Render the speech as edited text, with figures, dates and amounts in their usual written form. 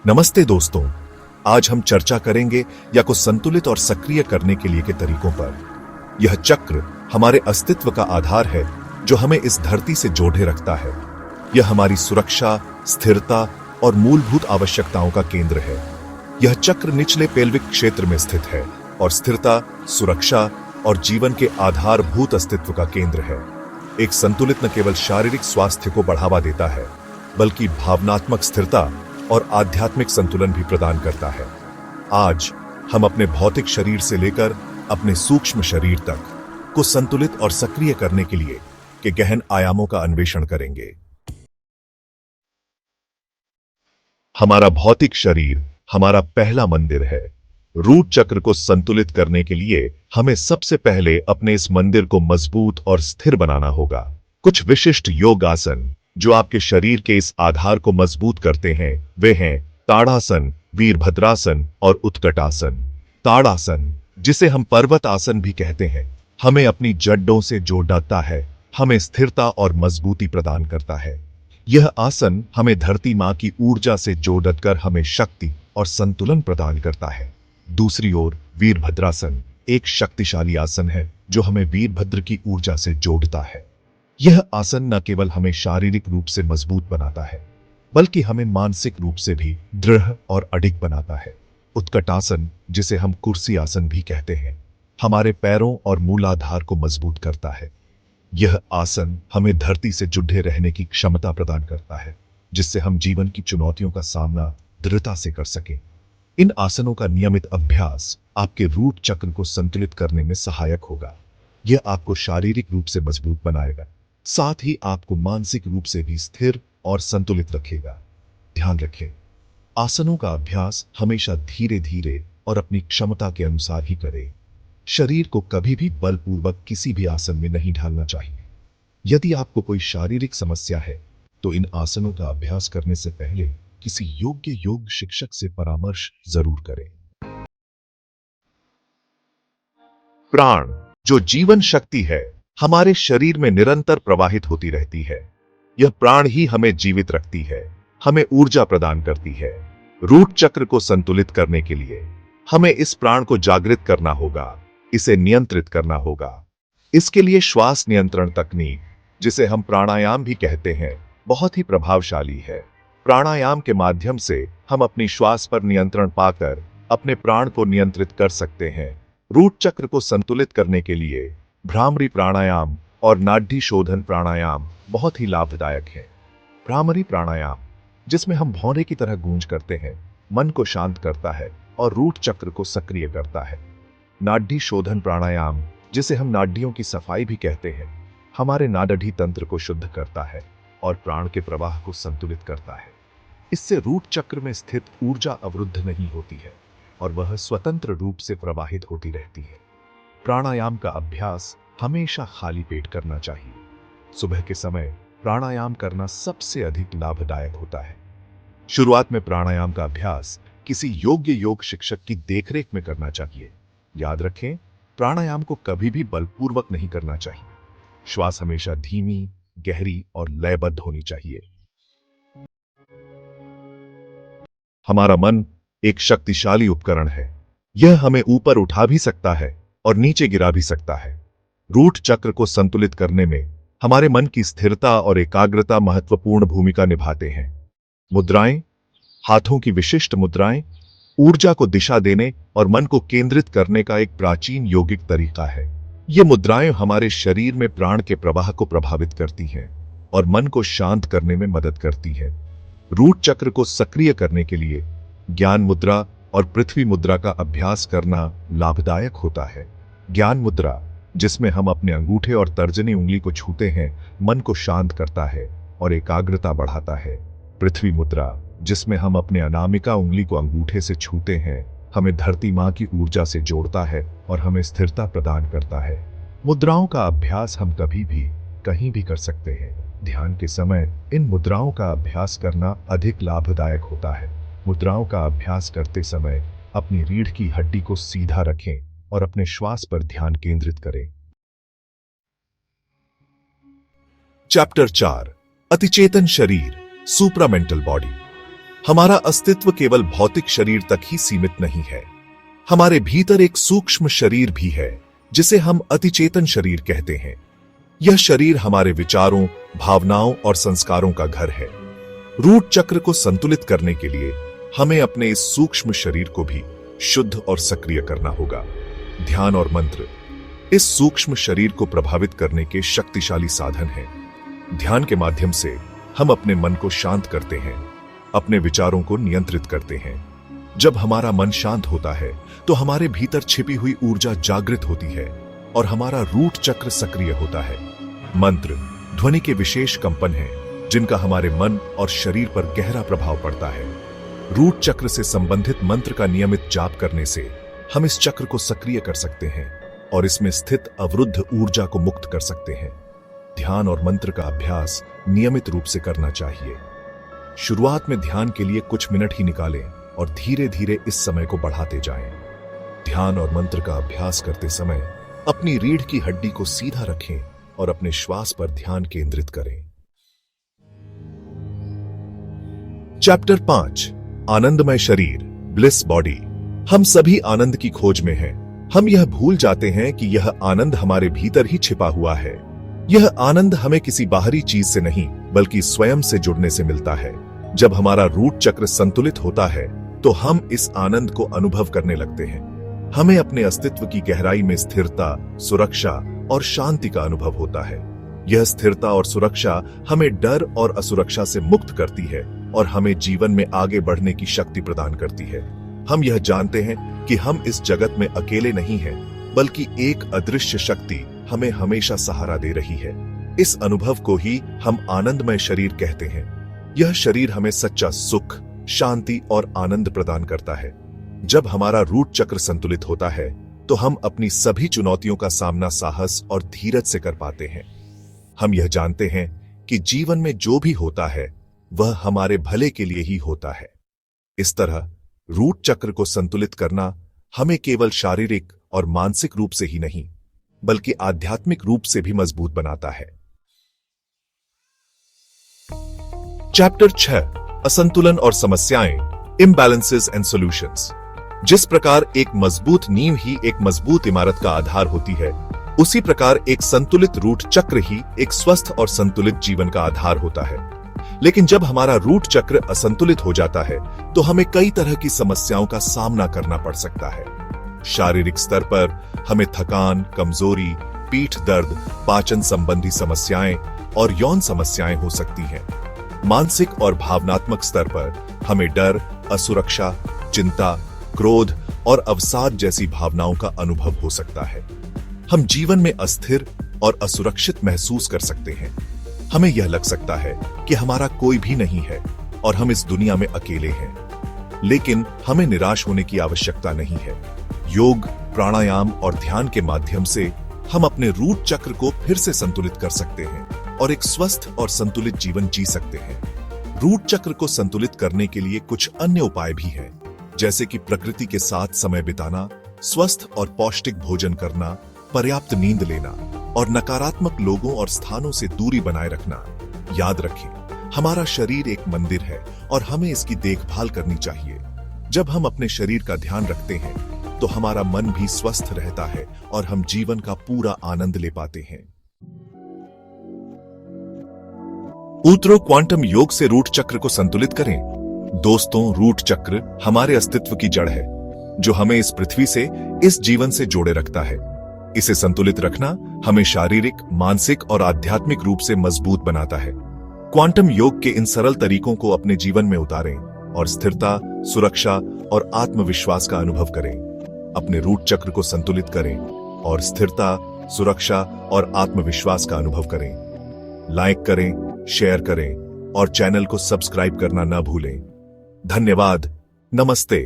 नमस्ते दोस्तों। आज हम चर्चा करेंगे या को संतुलित और सक्रिय करने के लिए के तरीकों पर। यह चक्र हमारे अस्तित्व का आधार है जो हमें इस धरती से जोड़े रखता है। यह हमारी सुरक्षा, स्थिरता और मूलभूत आवश्यकताओं का केंद्र है। यह चक्र निचले पेल्विक क्षेत्र में स्थित है और स्थिरता, सुरक्षा और जीवन के आधारभूत अस्तित्व का केंद्र है। एक संतुलित न केवल शारीरिक स्वास्थ्य को बढ़ावा देता है बल्कि भावनात्मक स्थिरता और आध्यात्मिक संतुलन भी प्रदान करता है। आज हम अपने भौतिक शरीर से लेकर अपने सूक्ष्म शरीर तक को संतुलित और सक्रिय करने के लिए के गहन आयामों का अन्वेषण करेंगे। हमारा भौतिक शरीर हमारा पहला मंदिर है। रूट चक्र को संतुलित करने के लिए हमें सबसे पहले अपने इस मंदिर को मजबूत और स्थिर बनाना होगा। कुछ विशिष्ट योग आसन जो आपके शरीर के इस आधार को मजबूत करते हैं वे हैं ताड़ासन, वीरभद्रासन और उत्कटासन। ताड़ासन, जिसे हम पर्वत आसन भी कहते हैं, हमें अपनी जड़ों से जोड़ता है, हमें स्थिरता और मजबूती प्रदान करता है। यह आसन हमें धरती मां की ऊर्जा से जोड़कर हमें शक्ति और संतुलन प्रदान करता है। दूसरी ओर वीरभद्रासन एक शक्तिशाली आसन है जो हमें वीरभद्र की ऊर्जा से जोड़ता है। यह आसन न केवल हमें शारीरिक रूप से मजबूत बनाता है बल्कि हमें मानसिक रूप से भी दृढ़ और अडिग बनाता है। उत्कटासन, जिसे हम कुर्सी आसन भी कहते हैं, हमारे पैरों और मूलाधार को मजबूत करता है। यह आसन हमें धरती से जुड़े रहने की क्षमता प्रदान करता है जिससे हम जीवन की चुनौतियों का सामना दृढ़ता से कर सकें। इन आसनों का नियमित अभ्यास आपके रूट चक्र को संतुलित करने में सहायक होगा। यह आपको शारीरिक रूप से मजबूत बनाएगा, साथ ही आपको मानसिक रूप से भी स्थिर और संतुलित रखेगा। ध्यान रखें, आसनों का अभ्यास हमेशा धीरे धीरे और अपनी क्षमता के अनुसार ही करें। शरीर को कभी भी बलपूर्वक किसी भी आसन में नहीं ढालना चाहिए। यदि आपको कोई शारीरिक समस्या है तो इन आसनों का अभ्यास करने से पहले किसी योग्य योग शिक्षक से परामर्श जरूर करें। प्राण, जो जीवन शक्ति है, हमारे शरीर में निरंतर प्रवाहित होती रहती है। यह प्राण ही हमें जीवित रखती है, हमें ऊर्जा प्रदान करती है। रूट चक्र को संतुलित करने के लिए हमें इस प्राण को जागृत करना होगा, इसे नियंत्रित करना होगा। इसके लिए श्वास नियंत्रण तकनीक, जिसे हम प्राणायाम भी कहते हैं, बहुत ही प्रभावशाली है। प्राणायाम के माध्यम से हम अपनी श्वास पर नियंत्रण पाकर अपने प्राण को नियंत्रित कर सकते हैं। रूट चक्र को संतुलित करने के लिए भ्रामरी प्राणायाम और नाडी शोधन प्राणायाम बहुत ही लाभदायक है। भ्रामरी प्राणायाम, जिसमें हम भौरे की तरह गूंज करते हैं, मन को शांत करता है और रूट चक्र को सक्रिय करता है। नाडी शोधन प्राणायाम, जिसे हम नाडियों की सफाई भी कहते हैं, हमारे नाड़ी तंत्र को शुद्ध करता है और प्राण के प्रवाह को संतुलित करता है। इससे रूट चक्र में स्थित ऊर्जा अवरुद्ध नहीं होती है और वह स्वतंत्र रूप से प्रवाहित होती रहती है। प्राणायाम का अभ्यास हमेशा खाली पेट करना चाहिए। सुबह के समय प्राणायाम करना सबसे अधिक लाभदायक होता है। शुरुआत में प्राणायाम का अभ्यास किसी योग्य योग शिक्षक की देखरेख में करना चाहिए। याद रखें, प्राणायाम को कभी भी बलपूर्वक नहीं करना चाहिए। श्वास हमेशा धीमी, गहरी और लयबद्ध होनी चाहिए। हमारा मन एक शक्तिशाली उपकरण है। यह हमें ऊपर उठा भी सकता है और नीचे गिरा भी सकता है। रूट चक्र को संतुलित करने में हमारे मन की स्थिरता और एकाग्रता महत्वपूर्ण भूमिका निभाते हैं। मुद्राएं, हाथों की विशिष्ट मुद्राएं, ऊर्जा को दिशा देने और मन को केंद्रित करने का एक प्राचीन योगिक तरीका है। ये मुद्राएं हमारे शरीर में प्राण के प्रवाह को प्रभावित करती हैं और मन को शांत करने में मदद करती है। रूट चक्र को सक्रिय करने के लिए ज्ञान मुद्रा और पृथ्वी मुद्रा का अभ्यास करना लाभदायक होता है। ज्ञान मुद्रा, जिसमें हम अपने अंगूठे और तर्जनी उंगली को छूते हैं, मन को शांत करता है और एकाग्रता बढ़ाता है। पृथ्वी मुद्रा, जिसमें हम अपने अनामिका उंगली को अंगूठे से छूते हैं, हमें धरती मां की ऊर्जा से जोड़ता है और हमें स्थिरता प्रदान करता है। मुद्राओं का अभ्यास हम कभी भी कहीं भी कर सकते हैं। ध्यान के समय इन मुद्राओं का अभ्यास करना अधिक लाभदायक होता है। मुद्राओं का अभ्यास करते समय अपनी रीढ़ की हड्डी को सीधा रखें और अपने श्वास पर ध्यान केंद्रित करें। चैप्टर 4, अतिचेतन शरीर, सुप्रामेंटल बॉडी। हमारा अस्तित्व केवल भौतिक शरीर तक ही सीमित नहीं है। हमारे भीतर एक सूक्ष्म शरीर भी है जिसे हम अतिचेतन शरीर कहते हैं। यह शरीर हमारे विचारों, भावनाओं और संस्कारों का घर है। रूट चक्र को संतुलित करने के लिए हमें अपने इस सूक्ष्म शरीर को भी शुद्ध और सक्रिय करना होगा। ध्यान और मंत्र इस सूक्ष्म शरीर को प्रभावित करने के शक्तिशाली साधन हैं। ध्यान के माध्यम से हम अपने मन को शांत करते हैं, अपने विचारों को नियंत्रित करते हैं। जब हमारा मन शांत होता है तो हमारे भीतर छिपी हुई ऊर्जा जागृत होती है और हमारा रूट चक्र सक्रिय होता है। मंत्र ध्वनि के विशेष कंपन हैं जिनका हमारे मन और शरीर पर गहरा प्रभाव पड़ता है। रूट चक्र से संबंधित मंत्र का नियमित जाप करने से हम इस चक्र को सक्रिय कर सकते हैं और इसमें स्थित अवरुद्ध ऊर्जा को मुक्त कर सकते हैं। ध्यान और मंत्र का अभ्यास नियमित रूप से करना चाहिए। शुरुआत में ध्यान के लिए कुछ मिनट ही निकालें और धीरे धीरे इस समय को बढ़ाते जाएं। ध्यान और मंत्र का अभ्यास करते समय अपनी रीढ़ की हड्डी को सीधा रखें और अपने श्वास पर ध्यान केंद्रित करें। चैप्टर 5 आनंदमय शरीर ब्लिस बॉडी। हम सभी आनंद की खोज में हैं। हम यह भूल जाते हैं कि यह आनंद हमारे भीतर ही छिपा हुआ है। यह आनंद हमें किसी बाहरी चीज से नहीं बल्कि स्वयं से जुड़ने से मिलता है। जब हमारा रूट चक्र संतुलित होता है तो हम इस आनंद को अनुभव करने लगते हैं। हमें अपने अस्तित्व की गहराई में स्थिरता, सुरक्षा और शांति का अनुभव होता है। यह स्थिरता और सुरक्षा हमें डर और असुरक्षा से मुक्त करती है और हमें जीवन में आगे बढ़ने की शक्ति प्रदान करती है। हम यह जानते हैं कि हम इस जगत में अकेले नहीं हैं, बल्कि एक अदृश्य शक्ति हमें हमेशा सहारा दे रही है। इस अनुभव को ही हम आनंदमय शरीर कहते हैं। यह शरीर हमें सच्चा सुख, शांति और आनंद प्रदान करता है। जब हमारा रूट चक्र संतुलित होता है तो हम अपनी सभी चुनौतियों का सामना साहस और धीरज से कर पाते हैं। हम यह जानते हैं कि जीवन में जो भी होता है वह हमारे भले के लिए ही होता है। इस तरह रूट चक्र को संतुलित करना हमें केवल शारीरिक और मानसिक रूप से ही नहीं बल्कि आध्यात्मिक रूप से भी मजबूत बनाता है। चैप्टर 6 असंतुलन और समस्याएं इम्बैलेंसेस एंड सॉल्यूशंस। जिस प्रकार एक मजबूत नींव ही एक मजबूत इमारत का आधार होती है, उसी प्रकार एक संतुलित रूट चक्र ही एक स्वस्थ और संतुलित जीवन का आधार होता है। लेकिन जब हमारा रूट चक्र असंतुलित हो जाता है तो हमें कई तरह की समस्याओं का सामना करना पड़ सकता है। शारीरिक स्तर पर हमें थकान, कमजोरी, पीठ दर्द, पाचन संबंधी समस्याएं और यौन समस्याएं हो सकती हैं। मानसिक और भावनात्मक स्तर पर हमें डर, असुरक्षा, चिंता, क्रोध और अवसाद जैसी भावनाओं का अनुभव हो सकता है। हम जीवन में अस्थिर और असुरक्षित महसूस कर सकते हैं। हमें यह लग सकता है कि हमारा कोई भी नहीं है और हम इस दुनिया में अकेले हैं। लेकिन हमें निराश होने की आवश्यकता नहीं है। योग, प्राणायाम और ध्यान के माध्यम से हम अपने रूट चक्र को फिर से संतुलित कर सकते हैं और एक स्वस्थ और संतुलित जीवन जी सकते हैं। रूट चक्र को संतुलित करने के लिए कुछ अन्य उपाय भी हैं, जैसे कि प्रकृति के साथ समय बिताना, स्वस्थ और पौष्टिक भोजन करना, पर्याप्त नींद लेना और नकारात्मक लोगों और स्थानों से दूरी बनाए रखना। याद रखें, हमारा शरीर एक मंदिर है और हमें इसकी देखभाल करनी चाहिए। जब हम अपने शरीर का ध्यान रखते हैं तो हमारा मन भी स्वस्थ रहता है और हम जीवन का पूरा आनंद ले पाते हैं। उतरो क्वांटम योग से रूट चक्र को संतुलित करें। दोस्तों, रूट चक्र हमारे अस्तित्व की जड़ है जो हमें इस पृथ्वी से, इस जीवन से जोड़े रखता है। इसे संतुलित रखना हमें शारीरिक, मानसिक और आध्यात्मिक रूप से मजबूत बनाता है। क्वांटम योग के इन सरल तरीकों को अपने जीवन में उतारें और स्थिरता, सुरक्षा और आत्मविश्वास का अनुभव करें। अपने रूट चक्र को संतुलित करें और स्थिरता, सुरक्षा और आत्मविश्वास का अनुभव करें। लाइक करें, शेयर करें और चैनल को सब्सक्राइब करना न भूलें। धन्यवाद। नमस्ते।